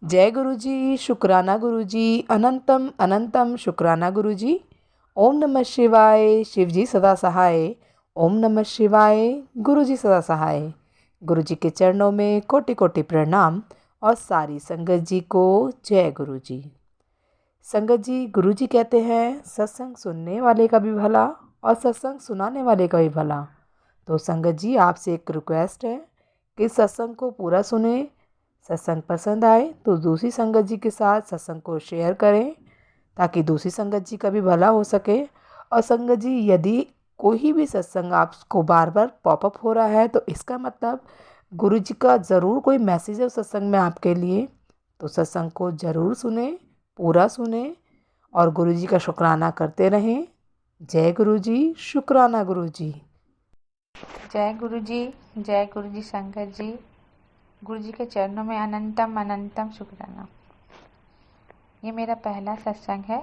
जय गुरु जी, शुक्राना गुरु जी, अनंतम अनंतम शुक्राना गुरु जी। ओम नमः शिवाय, शिव जी सदा सहाय। ओम नमः शिवाय, गुरु जी सदा सहाय। गुरु जी के चरणों में कोटि कोटि प्रणाम और सारी संगत जी को जय गुरु जी। संगत जी, गुरु जी कहते हैं सत्संग सुनने वाले का भी भला और सत्संग सुनाने वाले का भी भला। तो संगत जी, आपसे एक रिक्वेस्ट है कि सत्संग को पूरा सुने। सत्संग पसंद आए तो दूसरी संगत जी के साथ सत्संग को शेयर करें ताकि दूसरी संगत जी का भी भला हो सके। और संगत जी, यदि कोई भी सत्संग आपको बार बार पॉपअप हो रहा है तो इसका मतलब गुरु जी का ज़रूर कोई मैसेज है उस सत्संग में आपके लिए। तो सत्संग को ज़रूर सुने, पूरा सुने और गुरु जी का शुक्राना करते रहें। जय गुरु जी, शुक्राना गुरु जी। जय गुरु जी, जय गुरु जी। शंकर जी, गुरु जी के चरणों में अनंतम अनंतम शुक्राना। ये मेरा पहला सत्संग है।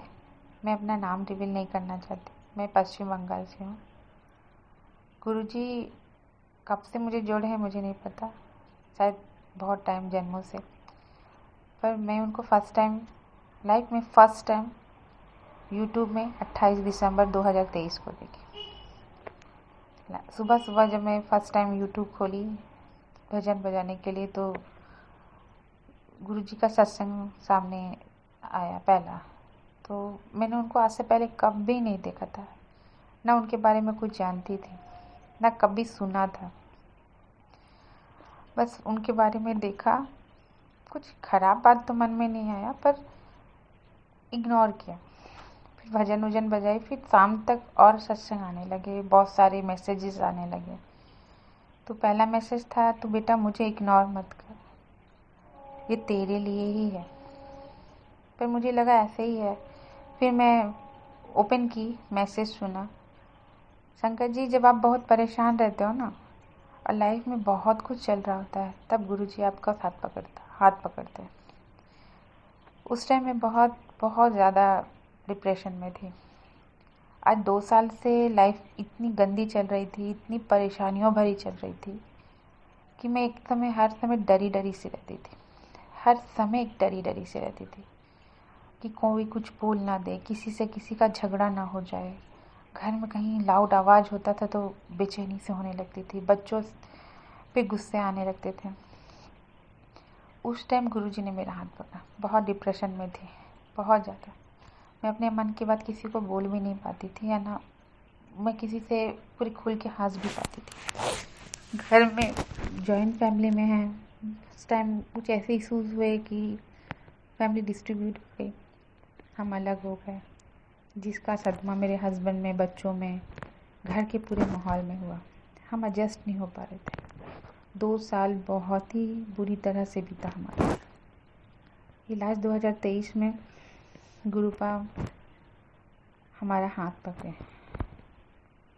मैं अपना नाम रिवील नहीं करना चाहती। मैं पश्चिम बंगाल से हूँ। गुरु जी कब से मुझे जोड़े हैं मुझे नहीं पता, शायद बहुत टाइम, जन्मों से। पर मैं उनको लाइफ में फ़र्स्ट टाइम यूट्यूब में 28 दिसंबर 2023 को देखी। सुबह सुबह जब मैं फ़र्स्ट टाइम यूट्यूब खोली भजन बजाने के लिए, तो गुरु जी का सत्संग सामने आया पहला। तो मैंने उनको आज से पहले कभी नहीं देखा था, ना उनके बारे में कुछ जानती थी, ना कभी सुना था। बस उनके बारे में देखा, कुछ ख़राब बात तो मन में नहीं आया, पर इग्नोर किया। फिर भजन वजन बजाई, फिर शाम तक और सत्संग आने लगे, बहुत सारे मैसेजेस आने लगे। तो पहला मैसेज था, तो बेटा मुझे इग्नोर मत कर, ये तेरे लिए ही है। पर मुझे लगा ऐसे ही है। फिर मैं ओपन की, मैसेज सुना। शंकर जी, जब आप बहुत परेशान रहते हो ना और लाइफ में बहुत कुछ चल रहा होता है, तब गुरु जी आपका हाथ पकड़ते हैं। उस टाइम मैं बहुत बहुत ज़्यादा डिप्रेशन में थी। आज 2 साल से लाइफ इतनी गंदी चल रही थी, इतनी परेशानियों भरी चल रही थी कि मैं हर समय डरी डरी सी रहती थी। हर समय एक डरी डरी सी रहती थी कि कोई कुछ बोल ना दे, किसी से किसी का झगड़ा ना हो जाए। घर में कहीं लाउड आवाज़ होता था तो बेचैनी से होने लगती थी, बच्चों पे गुस्से आने लगते थे। उस टाइम गुरुजी ने मेरा हाथ पकड़ा। बहुत डिप्रेशन में थी, बहुत ज़्यादा। मैं अपने मन की बात किसी को बोल भी नहीं पाती थी, या ना मैं किसी से पूरी खुल के हंस भी पाती थी। घर में जॉइंट फैमिली में है, उस टाइम कुछ ऐसे इशूज़ हुए कि फैमिली डिस्ट्रीब्यूट हो गई, हम अलग हो गए, जिसका सदमा मेरे हस्बैंड में, बच्चों में, घर के पूरे माहौल में हुआ। हम एडजस्ट नहीं हो पा रहे थे। 2 साल बहुत ही बुरी तरह से बीता हमारा। ये लास्ट 2023 में गुरुपा हमारा हाथ पकड़े।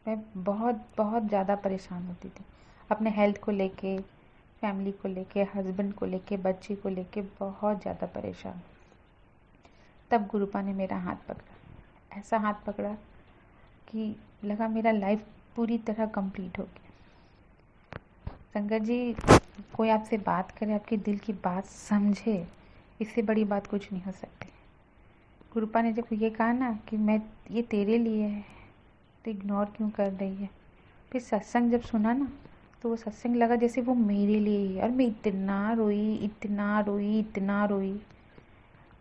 मैं बहुत बहुत ज़्यादा परेशान होती थी, अपने हेल्थ को लेके, फैमिली को लेके, हस्बैंड को लेके, बच्चे को लेके बहुत ज़्यादा परेशान। तब गुरुपा ने मेरा हाथ पकड़ा। ऐसा हाथ पकड़ा कि लगा मेरा लाइफ पूरी तरह कंप्लीट हो गया। संगत जी, कोई आपसे बात करे, आपके दिल की बात समझे, इससे बड़ी बात कुछ नहीं हो सकती। गुरुपा ने जब ये कहा ना कि मैं ये तेरे लिए है, तो इग्नोर क्यों कर रही है। फिर सत्संग जब सुना ना, तो वो सत्संग लगा जैसे वो मेरे लिए ही है। और मैं इतना रोई, इतना रोई, इतना रोई।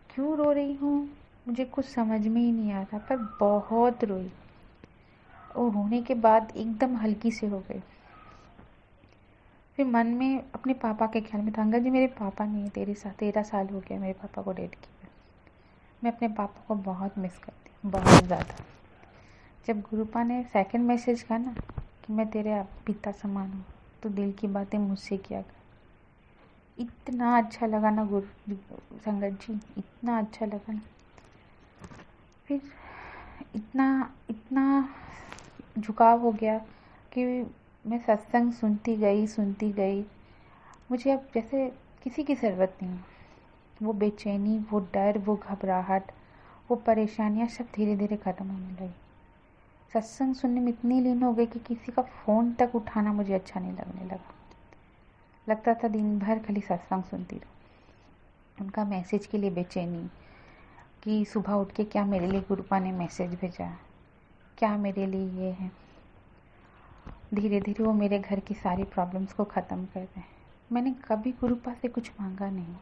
क्यों रो रही हूँ मुझे कुछ समझ में ही नहीं आ रहा, पर बहुत रोई। और रोने के बाद एकदम हल्की से हो गई। फिर मन में अपने पापा के ख्याल में था, अंकल जी मेरे पापा नहीं है, 13 साल हो गया मेरे पापा को डेथ किए। मैं अपने पापा को बहुत मिस करती हूँ, बहुत ज़्यादा। जब गुरुपा ने सेकंड मैसेज कहा ना कि मैं तेरे पिता समान हूँ, तो दिल की बातें मुझसे किया कर। इतना अच्छा लगा ना गुरु संगत जी, इतना अच्छा लगा ना। फिर इतना इतना झुकाव हो गया कि मैं सत्संग सुनती गई। मुझे अब जैसे किसी की ज़रूरत नहीं है। वो बेचैनी, वो डर, वो घबराहट, वो परेशानियाँ सब धीरे धीरे ख़त्म होने लगी। सत्संग सुनने में इतनी लीन हो गई कि किसी का फ़ोन तक उठाना मुझे अच्छा नहीं लगने लगा। लगता था दिन भर खाली सत्संग सुनती रहूँ। उनका मैसेज के लिए बेचैनी कि सुबह उठ के क्या मेरे लिए गुरुपा ने मैसेज भेजा, क्या मेरे लिए ये है। धीरे धीरे वो मेरे घर की सारी प्रॉब्लम्स को ख़त्म कर दें। मैंने कभी गुरुपा से कुछ मांगा नहीं,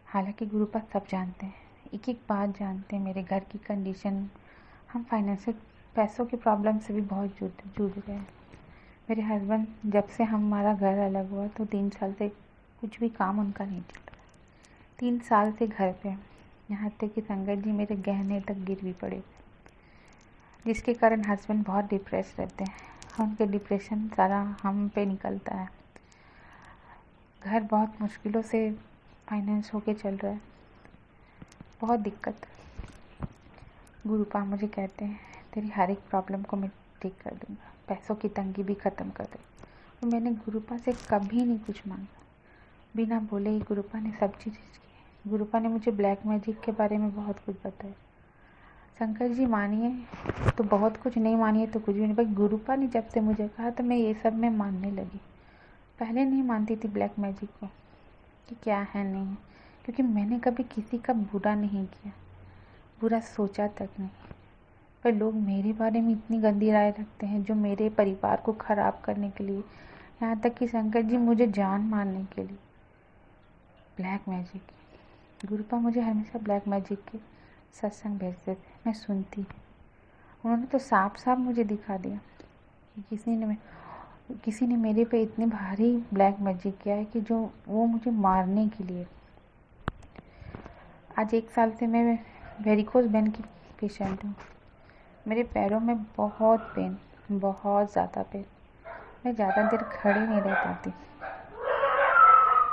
हालांकि गुरुपा सब जानते हैं, एक एक बात जानते हैं, मेरे घर की कंडीशन। हम फाइनेंशियल पैसों की प्रॉब्लम से भी बहुत जूझ रहे हैं। मेरे हस्बैंड जब से हमारा घर अलग हुआ तो 3 साल से कुछ भी काम उनका नहीं चल रहा। 3 साल से घर पे, यहाँ तक कि संगत जी मेरे गहने तक गिरवी पड़े थे, जिसके कारण हस्बैंड बहुत डिप्रेस रहते हैं। उनके डिप्रेशन सारा हम पे निकलता है। घर बहुत मुश्किलों से फाइनेंस होके चल रहा है, बहुत दिक्कत। गुरुपा मुझे कहते हैं तेरी हर एक प्रॉब्लम को मैं ठीक कर दूंगा, पैसों की तंगी भी ख़त्म कर दूंगा। तो मैंने गुरुपा से कभी नहीं कुछ मांगा, बिना बोले ही गुरुपा ने सब चीज़ की। गुरुपा ने मुझे ब्लैक मैजिक के बारे में बहुत कुछ बताया। शंकर जी मानिए तो बहुत कुछ, नहीं मानिए तो कुछ भी नहीं, भाई गुरुपा ने जब से मुझे कहा तो मैं ये सब में मानने लगी। पहले नहीं मानती थी ब्लैक मैजिक को कि क्या है नहीं है, क्योंकि मैंने कभी किसी का बुरा नहीं किया, बुरा सोचा तक नहीं। पर लोग मेरे बारे में इतनी गंदी राय रखते हैं जो मेरे परिवार को ख़राब करने के लिए, यहाँ तक कि शंकर जी मुझे जान मारने के लिए। ब्लैक मैजिक, गुरुपा मुझे हमेशा ब्लैक मैजिक के सत्संग भेजते थे, मैं सुनती। उन्होंने तो साफ साफ मुझे दिखा दिया कि किसी ने मेरे पे इतनी भारी ब्लैक मैजिक किया है कि जो वो मुझे मारने के लिए। आज 1 साल से मैं वेरिकोज वेन की पेशेंट हूँ। मेरे पैरों में बहुत पेन, बहुत ज़्यादा पेन। मैं ज़्यादा देर खड़े नहीं रह पाती,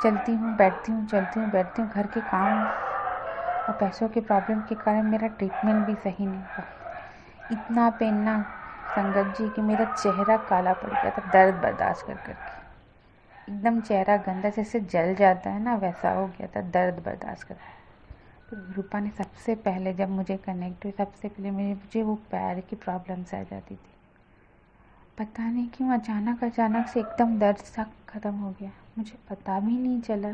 चलती हूँ बैठती हूँ, चलती हूँ बैठती हूँ। घर के काम और पैसों के प्रॉब्लम के कारण मेरा ट्रीटमेंट भी सही नहीं हुआ। इतना पेन ना संगत जी कि मेरा चेहरा काला पड़ गया था दर्द बर्दाश्त कर करके। एकदम चेहरा गंदा जैसे जल जाता है ना, वैसा हो गया था दर्द बर्दाश्त कर। तो गुरुपा ने सबसे पहले जब मुझे कनेक्ट हुई, सबसे पहले मुझे वो पैर की प्रॉब्लम्स आ जाती थी। पता नहीं क्यों अचानक से एकदम दर्द सा ख़त्म हो गया। मुझे पता भी नहीं चला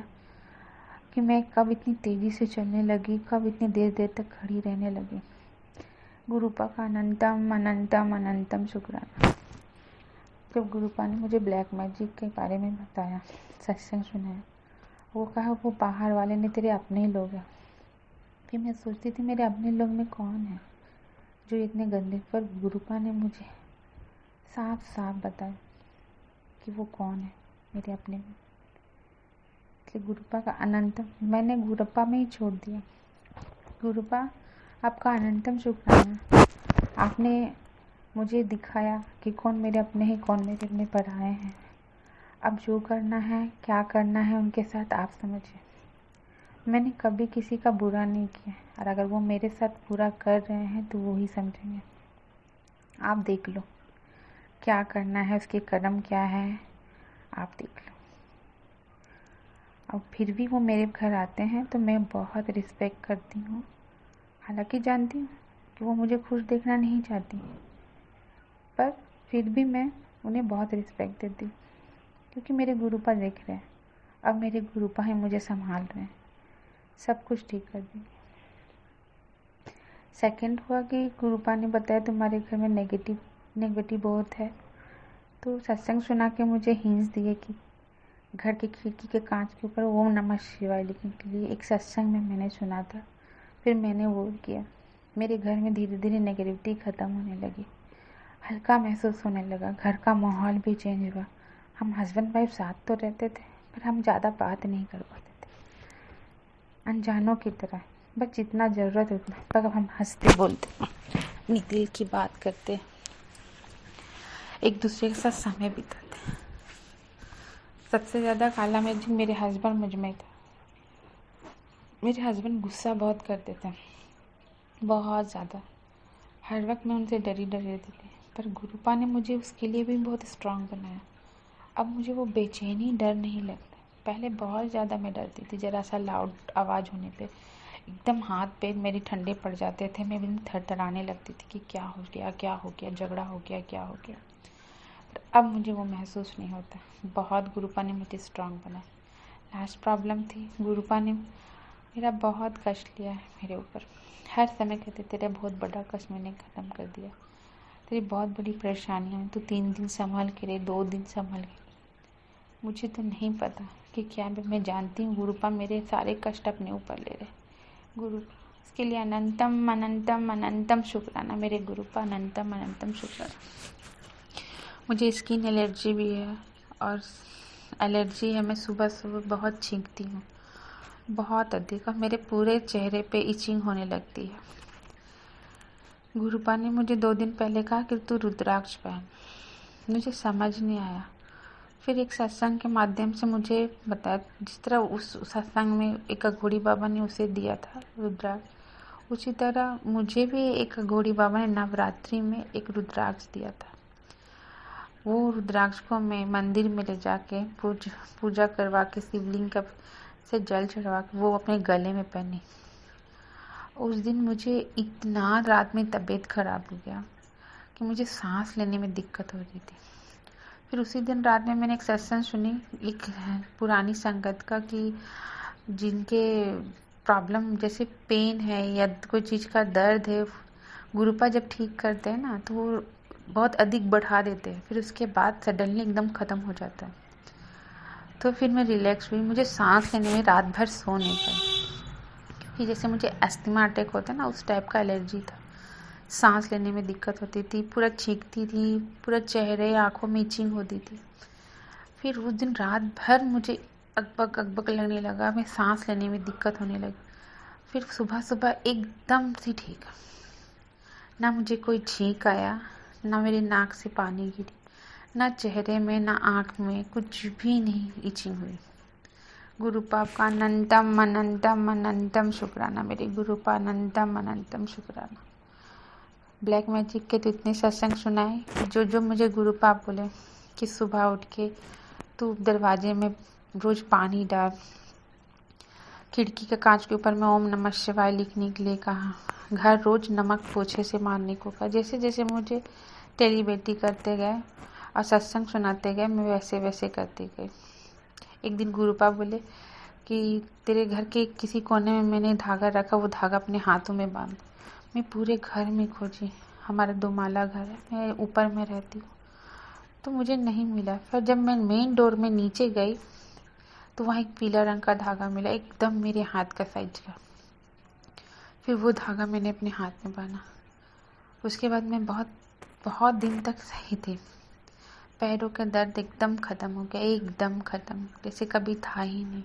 कि मैं कब इतनी तेज़ी से चलने लगी, कब इतनी देर तक खड़ी रहने लगी। गुरुपा का अनंतम अनंतम अनंतम शुक्राना। जब गुरुपा ने मुझे ब्लैक मैजिक के बारे में बताया, सत्संग सुनाया, वो कहा वो बाहर वाले ने तेरे अपने लोग हैं। फिर मैं सोचती थी मेरे अपने लोग में कौन है जो इतने गंदे, पर गुरुपा ने मुझे साफ साफ बताया कि वो कौन है मेरे अपने में। इसलिए गुरुपा का अनंतम, मैंने गुरुपा में ही छोड़ दिया। गुरुपा आपका अनंतम शुक्राना, आपने मुझे दिखाया कि कौन मेरे अपने हैं, कौन मेरे अपने पराए हैं। अब जो करना है, क्या करना है उनके साथ आप समझिए। मैंने कभी किसी का बुरा नहीं किया, और अगर वो मेरे साथ बुरा कर रहे हैं तो वो ही समझेंगे। आप देख लो क्या करना है, उसके कदम क्या है, आप देख लो। अब फिर भी वो मेरे घर आते हैं तो मैं बहुत रिस्पेक्ट करती हूँ, हालांकि जानती हूँ कि वो मुझे खुश देखना नहीं चाहती, पर फिर भी मैं उन्हें बहुत रिस्पेक्ट देती हूँ, क्योंकि मेरे गुरुपा देख रहे हैं। अब मेरे गुरुपा ही मुझे संभाल रहे हैं, सब कुछ ठीक कर देंगे। सेकंड हुआ कि गुरुपा ने बताया तुम्हारे घर में नेगेटिव बहुत है, तो सत्संग सुना के मुझे हिंट्स दिए कि घर की खिड़की के कांच के ऊपर ओम नमः शिवाय लिखने के लिए। एक सत्संग में मैंने सुना था, फिर मैंने वो किया। मेरे घर में धीरे धीरे नेगेटिविटी ख़त्म होने लगी, हल्का महसूस होने लगा, घर का माहौल भी चेंज हुआ। हम हस्बैंड वाइफ साथ तो रहते थे, पर हम ज़्यादा बात नहीं कर पाते थे, अनजानों की तरह, बस जितना ज़रूरत है उतना। पर अब हम हंसते बोलते, अपनी दिल की बात करते, एक दूसरे के साथ समय बिताते। सबसे ज़्यादा काला मैजिक मेरे हस्बैंड मुझ में था। मेरे हस्बैंड गुस्सा बहुत करते थे, बहुत ज़्यादा। हर वक्त मैं उनसे डरी रहती थी, पर गुरुपा ने मुझे उसके लिए भी बहुत स्ट्रांग बनाया। अब मुझे वो बेचैनी डर नहीं लगता। पहले बहुत ज़्यादा मैं डरती थी, ज़रा सा लाउड आवाज़ होने पे एकदम हाथ पैर मेरे ठंडे पड़ जाते थे, मैं एकदम थरथराने लगती थी कि क्या हो गया, झगड़ा हो गया, क्या हो गया। अब मुझे वो महसूस नहीं होता। बहुत गुरुपा ने मुझे स्ट्रांग बनाया। लास्ट प्रॉब्लम थी, गुरुपा ने मेरा बहुत कष्ट लिया है मेरे ऊपर। हर समय कहते तेरा बहुत बड़ा कष्ट मैंने ख़त्म कर दिया, तेरी बहुत बड़ी परेशानियाँ हैं, तू 3 दिन संभाल के रहे, 2 दिन संभाल के। मुझे तो नहीं पता कि क्या मैं जानती हूँ गुरुपा मेरे सारे कष्ट अपने ऊपर ले रहे। गुरुपा, इसके लिए अनंतम अनंतम अनंतम शुक्राना मेरे गुरुपा, अनंतम अनंतम शुक्राना। मुझे स्किन एलर्जी भी है और एलर्जी है, मैं सुबह सुबह बहुत छींकती हूँ, बहुत अधिक, और मेरे पूरे चेहरे पे इचिंग होने लगती है। गुरुपा ने मुझे 2 दिन पहले कहा कि तू रुद्राक्ष पहन। मुझे समझ नहीं आया। फिर एक सत्संग के माध्यम से मुझे बताया, जिस तरह उस सत्संग में एक अघोरी बाबा ने उसे दिया था रुद्राक्ष, उसी तरह मुझे भी एक अघोरी बाबा ने नवरात्रि में एक रुद्राक्ष दिया था। वो रुद्राक्ष को मैं मंदिर में ले जाके पूजा करवा के शिवलिंग का से जल चढ़वा के वो अपने गले में पहनी। उस दिन मुझे इतना रात में तबीयत खराब हो गया कि मुझे सांस लेने में दिक्कत हो रही थी। फिर उसी दिन रात में मैंने एक सत्संग सुनी, एक पुरानी संगत का, कि जिनके प्रॉब्लम जैसे पेन है या कोई चीज़ का दर्द है, गुरुपा जब ठीक करते हैं ना तो वो बहुत अधिक बढ़ा देते हैं, फिर उसके बाद सडनली एकदम ख़त्म हो जाता है। तो फिर मैं रिलैक्स हुई। मुझे सांस लेने में रात भर सो नहीं पाई, क्योंकि जैसे मुझे अस्थमा अटैक होता है ना, उस टाइप का एलर्जी था। सांस लेने में दिक्कत होती थी, पूरा छींकती थी, पूरा चेहरे आँखों में इचिंग होती थी। फिर उस दिन रात भर मुझे अकबक अकबक लगने लगा, मैं सांस लेने में दिक्कत होने लगी। फिर सुबह सुबह एकदम से ठीक, ना मुझे कोई छींक आया, ना मेरे नाक से पानी गिरी, ना चेहरे में ना आँख में, कुछ भी नहीं इचिंग हुई। गुरुपा का अनंतम अनंतम अनंतम शुक्राना मेरे गुरुपा, अनंतम अनंतम शुक्राना। ब्लैक मैजिक के तो इतने सत्संग सुनाए, जो मुझे गुरुपा बोले कि सुबह उठ के तू दरवाजे में रोज़ पानी डाल, खिड़की के कांच के ऊपर में ओम नमः शिवाय लिखने के लिए कहा, घर रोज़ नमक पोछे से मारने को कहा। जैसे जैसे मुझे तेरी बेटी करते गए और सत्संग सुनाते गए, मैं वैसे वैसे करती गई। एक दिन गुरुपा बोले कि तेरे घर के किसी कोने में मैंने धागा रखा, वो धागा अपने हाथों में बांध। मैं पूरे घर में खोजी, हमारा 2 माला घर है, मैं ऊपर में रहती हूँ, तो मुझे नहीं मिला। फिर जब मैं मेन डोर में नीचे गई तो वहाँ एक पीला रंग का धागा मिला, एकदम मेरे हाथ का साइज का। फिर वो धागा मैंने अपने हाथ में बांधा। उसके बाद मैं बहुत बहुत दिन तक सही थी। पैरों का दर्द एकदम ख़त्म हो गया, एकदम ख़त्म, जैसे कभी था ही नहीं।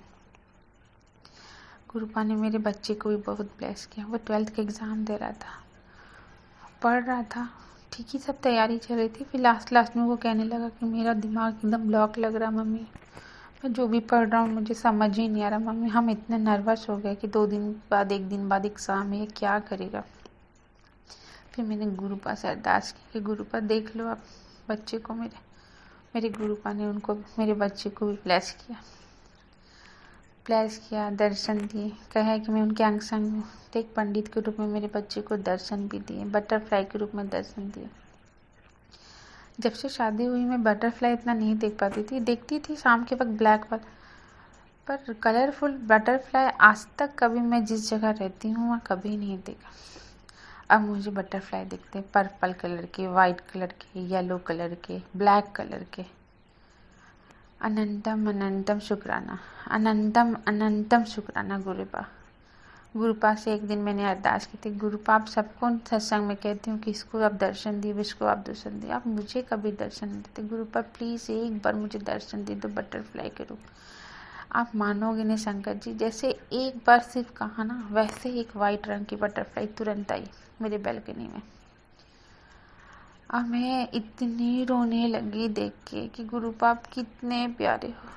गुरुपा ने मेरे बच्चे को भी बहुत ब्लेस किया। वो 12th का एग्ज़ाम दे रहा था, पढ़ रहा था, ठीक ही सब तैयारी चल रही थी। फिर लास्ट में वो कहने लगा कि मेरा दिमाग एकदम ब्लॉक लग रहा मम्मी, मैं जो भी पढ़ रहा हूँ मुझे समझ ही नहीं आ रहा मम्मी। हम इतने नर्वस हो गए कि 2 दिन बाद 1 दिन बाद एग्ज़ाम है, क्या करेगा। फिर मैंने गुरुपा से अरदास की कि गुरुपा देख लो आप बच्चे को मेरे गुरुपा ने उनको, मेरे बच्चे को भी ब्लेस किया, दर्शन दिए। कहा कि मैं उनके अंग संग हूँ, तो एक पंडित के रूप में मेरे बच्चे को दर्शन भी दिए, बटरफ्लाई के रूप में दर्शन दिए। जब से शादी हुई मैं बटरफ्लाई इतना नहीं देख पाती थी, देखती थी शाम के वक्त ब्लैक पर कलरफुल बटरफ्लाई आज तक कभी मैं जिस जगह रहती हूँ वहाँ कभी नहीं देखा। अब मुझे बटरफ्लाई दिखते, पर्पल कलर के, वाइट कलर के, येलो कलर के, ब्लैक कलर के। अनंतम अनंतम शुक्राना, अनंतम अनंतम शुक्राना गुरुपा से एक दिन मैंने अरदास की थी, गुरुपा आप सबको सत्संग में कहती हूँ कि इसको आप दर्शन दिए, इसको आप दर्शन दिए, आप मुझे कभी दर्शन नहीं देते। गुरुपा प्लीज़ एक बार मुझे दर्शन दे दो बटरफ्लाई के रूप। आप मानोगे नहीं संकट जी, जैसे एक बार सिर्फ कहा ना, वैसे एक वाइट रंग की बटरफ्लाई तुरंत आई मेरे बैल्कनी में। और मैं इतनी रोने लगी देख के कि गुरुपा आप कितने प्यारे हो।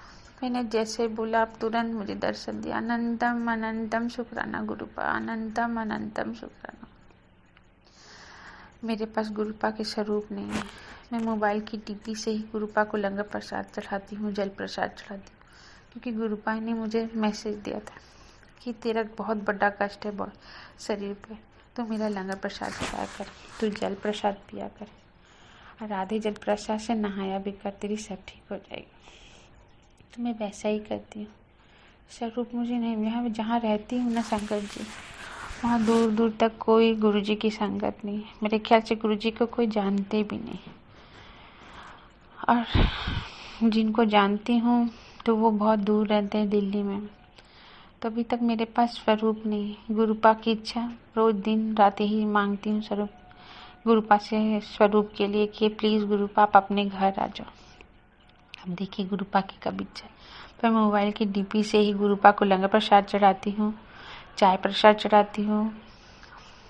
मैंने जैसे बोला आप तुरंत मुझे दर्शन दिया। अनंतम अनंतम शुक्राना गुरुपा, अनंतम अनंतम शुक्राना। मेरे पास गुरुपा के स्वरूप नहीं है, मैं मोबाइल की टीपी से ही गुरुपा को लंगर प्रसाद चढ़ाती हूँ, जल प्रसाद चढ़ाती हूँ, क्योंकि गुरुपा ने मुझे मैसेज दिया था कि तेरा बहुत बड़ा कष्ट है शरीर पे, तो मेरा लंगर प्रसाद खाया कर, तू जल प्रसाद पिया कर, और आधे जल प्रसाद से नहाया भी कर, तेरी सब ठीक हो जाएगी। तो मैं वैसा ही करती हूँ। स्वरूप मुझे नहीं मिला। मैं जहाँ रहती हूँ ना संगत जी, वहाँ दूर दूर तक कोई गुरुजी की संगत नहीं है। मेरे ख्याल से गुरुजी को कोई जानते भी नहीं, और जिनको जानती हूँ तो वो बहुत दूर रहते हैं दिल्ली में। तो अभी तक मेरे पास स्वरूप नहीं है। गुरुपा की इच्छा, रोज दिन रात ही मांगती हूँ स्वरूप, गुरुपा से स्वरूप के लिए कि प्लीज़ गुरुपा आप अपने घर आ जाओ। अब देखिए गुरुपा की कब इच्छा। पर मैं मोबाइल की डीपी से ही गुरुपा को लंगर प्रसाद चढ़ाती हूँ, चाय प्रसाद चढ़ाती हूँ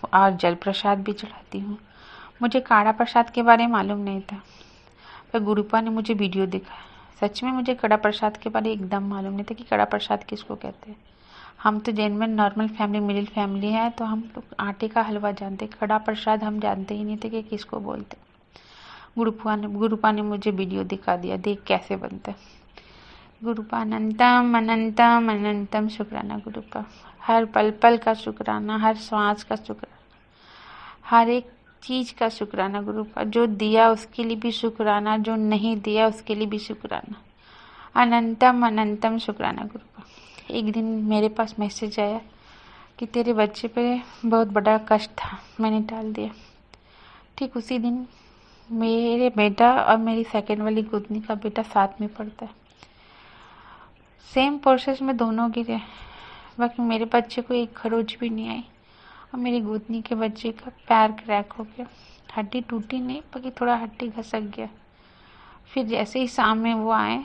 और जल प्रसाद भी चढ़ाती हूँ। मुझे काढ़ा प्रसाद के बारे में मालूम नहीं था, पर गुरुपा ने मुझे वीडियो दिखाया। सच में मुझे कड़ा प्रसाद के बारे में एकदम मालूम नहीं था कि कड़ा प्रसाद किसको कहते हैं। हम तो जैन में नॉर्मल फैमिली, मिडिल फैमिली है, तो हम लोग आटे का हलवा जानते, कड़ा प्रसाद हम जानते ही नहीं थे कि किसको बोलते। गुरुपा ने मुझे वीडियो दिखा दिया, देख कैसे बनता है। गुरुपा अनंतम अनंतम अनंतम शुक्राना गुरुपा। हर पल पल का शुक्राना, हर श्वास का शुक्राना, हर एक चीज़ का शुक्राना गुरुपा। जो दिया उसके लिए भी शुक्राना, जो नहीं दिया उसके लिए भी शुक्राना। अनंतम अनंतम शुक्राना गुरुपा। एक दिन मेरे पास मैसेज आया कि तेरे बच्चे पे बहुत बड़ा कष्ट था, मैंने टाल दिया। ठीक उसी दिन मेरे बेटा और मेरी सेकंड वाली गोतनी का बेटा साथ में पढ़ता है। सेम प्रोसेस में दोनों गिरे, बाकी मेरे बच्चे को एक खरोच भी नहीं आई, और मेरी गोतनी के बच्चे का पैर क्रैक हो गया। हड्डी टूटी नहीं, बाकी थोड़ा हड्डी घसक गया। फिर जैसे ही शाम में वो आए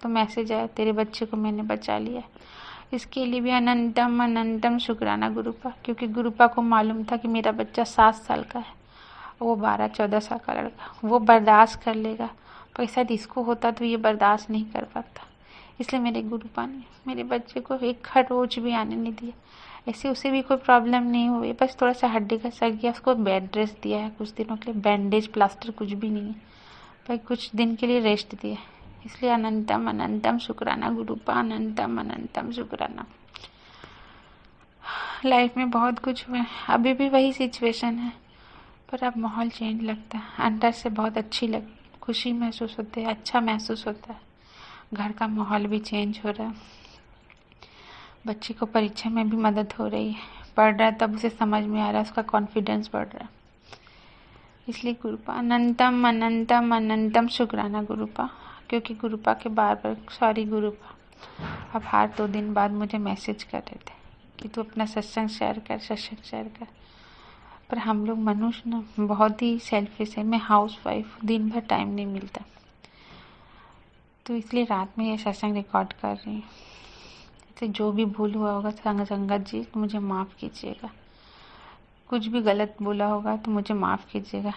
तो मैसेज आया तेरे बच्चे को मैंने बचा लिया। इसके लिए भी अनंतम अनंतम शुक्राना गुरुपा, क्योंकि गुरुपा को मालूम था कि मेरा बच्चा 7 साल का है, वो 12-14 साल का लड़का, वो बर्दाश्त कर लेगा, पर शायद इसको होता तो ये बर्दाश्त नहीं कर पाता। इसलिए मेरे गुरुपा ने मेरे बच्चे को एक खरोच भी आने नहीं दिया। ऐसे उसे भी कोई प्रॉब्लम नहीं हुई, बस थोड़ा सा हड्डी का सक गया। उसको बेड रेस्ट दिया है कुछ दिनों के लिए, बैंडेज प्लास्टर कुछ भी नहीं है, पर कुछ दिन के लिए रेस्ट दिया। इसलिए अनंतम अनंतम शुक्राना गुरुपा, अनंतम अनंतम शुक्राना। लाइफ में बहुत कुछ हुआ, अभी भी वही सिचुएशन है, पर अब माहौल चेंज लगता है। अंदर से बहुत खुशी महसूस होती है, अच्छा महसूस होता है। घर का माहौल भी चेंज हो रहा है। बच्चे को परीक्षा में भी मदद हो रही है, पढ़ रहा है तब उसे समझ में आ रहा है, उसका कॉन्फिडेंस बढ़ रहा है। इसलिए गुरुपा अनंतम अनंतम अनंतम शुक्राना गुरुपा, क्योंकि गुरुपा के बार सॉरी गुरुपा अब हर 2 दिन बाद मुझे मैसेज कर रहे थे कि तू अपना सत्संग शेयर कर। पर हम लोग मनुष्य ना बहुत ही सेल्फिश है। मैं हाउसवाइफ, दिन भर टाइम नहीं मिलता, तो इसलिए रात में ये सत्संग रिकॉर्ड कर रही हूँ। तो जो भी भूल हुआ होगा संगत जी तो मुझे माफ़ कीजिएगा, कुछ भी गलत बोला होगा तो मुझे माफ़ कीजिएगा।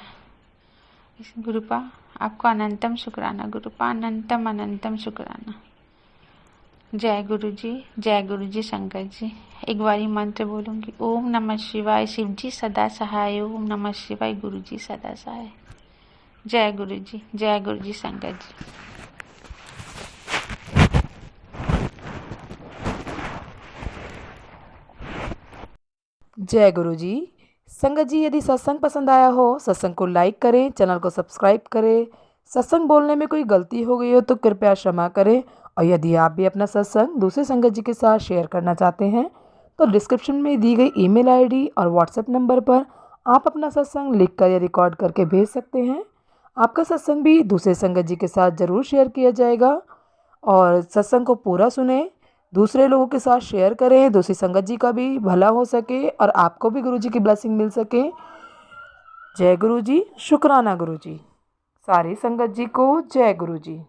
इस गुरुपा आपको अनंतम शुक्राना गुरुपा, अनंतम अनंतम शुक्राना। जय गुरु जी संगत जी। एक बारी मंत्र बोलूँगी, ओम नमः शिवाय शिव जी सदा सहाय, ओम नमः शिवाय गुरु जी सदा सहाय। जय गुरु जी संगत जी। जय गुरु जी। संगत जी, यदि सत्संग पसंद आया हो, सत्संग को लाइक करें, चैनल को सब्सक्राइब करें। सत्संग बोलने में कोई गलती हो गई हो तो कृपया क्षमा करें। और यदि आप भी अपना सत्संग दूसरे संगत जी के साथ शेयर करना चाहते हैं तो डिस्क्रिप्शन में दी गई ईमेल आईडी और व्हाट्सएप नंबर पर आप अपना सत्संग लिखकर या रिकॉर्ड करके भेज सकते हैं। आपका सत्संग भी दूसरे संगत जी के साथ ज़रूर शेयर किया जाएगा। और सत्संग को पूरा सुने, दूसरे लोगों के साथ शेयर करें, दूसरी संगत जी का भी भला हो सके और आपको भी गुरु जी की ब्लेसिंग मिल सके। जय गुरु जी, शुक्राना गुरु जी। सारी संगत जी को जय गुरु जी।